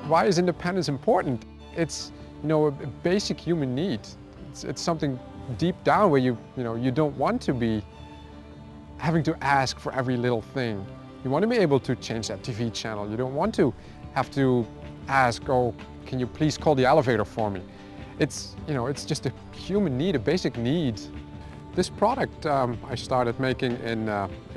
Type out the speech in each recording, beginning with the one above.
Why is independence important? It's, a basic human need. It's something deep down where you don't want to be having to ask for every little thing. You want to be able to change that TV channel. You don't want to have to ask, oh, can you please call the elevator for me? It's just a human need, a basic need. This product I started making in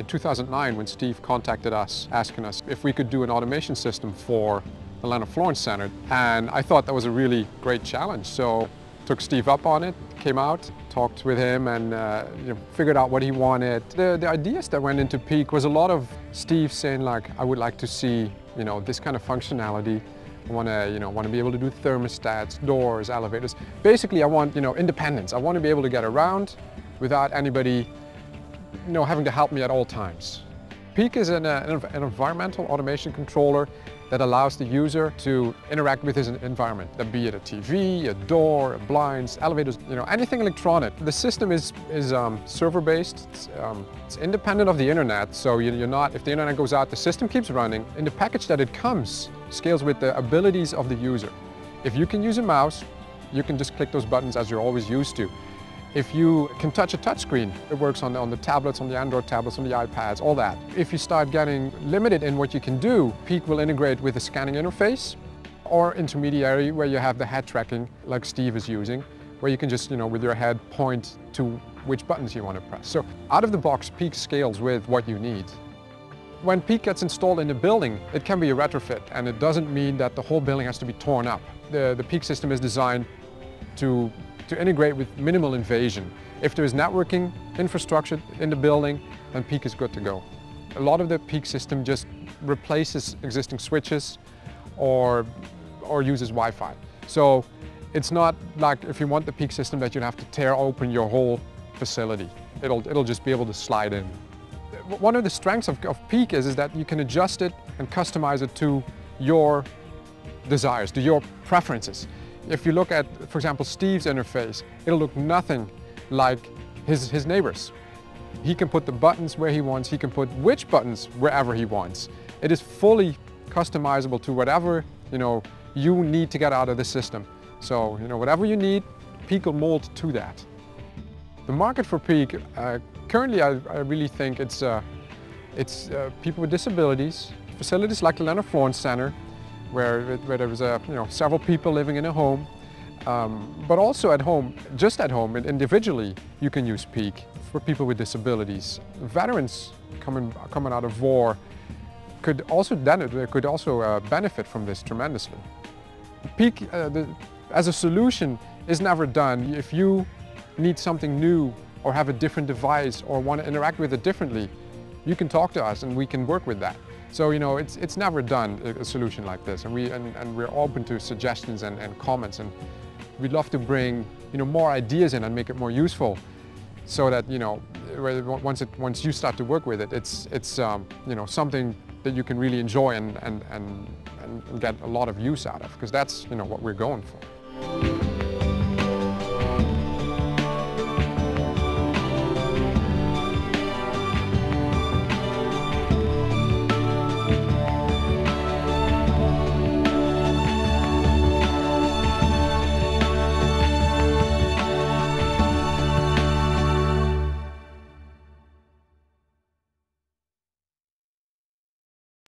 2009 when Steve contacted us, asking us if we could do an automation system for the Leonard Florence Center. And I thought that was a really great challenge. So took Steve up on it, came out, talked with him and figured out what he wanted. The ideas that went into PEAC was a lot of Steve saying like, I would like to see this kind of functionality. I want to be able to do thermostats, doors, elevators. Basically, I want independence. I want to be able to get around without anybody having to help me at all times. PEAC is an environmental automation controller that allows the user to interact with his environment, be it a TV, a door, blinds, elevators, anything electronic. The system is server-based. It's independent of the internet, so you're not, if the internet goes out, the system keeps running. In the package that it comes, scales with the abilities of the user. If you can use a mouse, you can just click those buttons as you're always used to. If you can touch a touchscreen, it works on the tablets, on the Android tablets, on the iPads, all that. If you start getting limited in what you can do, PEAC will integrate with a scanning interface or intermediary where you have the head tracking like Steve is using, where you can just, with your head point to which buttons you want to press. So out of the box, PEAC scales with what you need. When PEAC gets installed in a building, it can be a retrofit, and it doesn't mean that the whole building has to be torn up. The PEAC system is designed to integrate with minimal invasion. If there is networking infrastructure in the building, then PEAC is good to go. A lot of the PEAC system just replaces existing switches or uses Wi-Fi. So it's not like if you want the PEAC system that you'd have to tear open your whole facility. It'll just be able to slide in. One of the strengths of PEAC is that you can adjust it and customize it to your desires, to your preferences. If you look at, for example, Steve's interface, it'll look nothing like his neighbor's. He can put the buttons where he wants, he can put which buttons wherever he wants. It is fully customizable to whatever you need to get out of the system. So whatever you need, PEAC will mold to that. The market for PEAC, currently I really think it's people with disabilities, facilities like the Leonard Florence Center, where there was several people living in a home, but also at home, just at home, individually, you can use PEAC for people with disabilities. Veterans coming out of war could also benefit from this tremendously. PEAC, as a solution, is never done. If you need something new or have a different device or want to interact with it differently, you can talk to us and we can work with that. So it's never done, a solution like this, and we're open to suggestions and comments, and we'd love to bring more ideas in and make it more useful, so that once you start to work with it, it's something that you can really enjoy and get a lot of use out of, because that's what we're going for.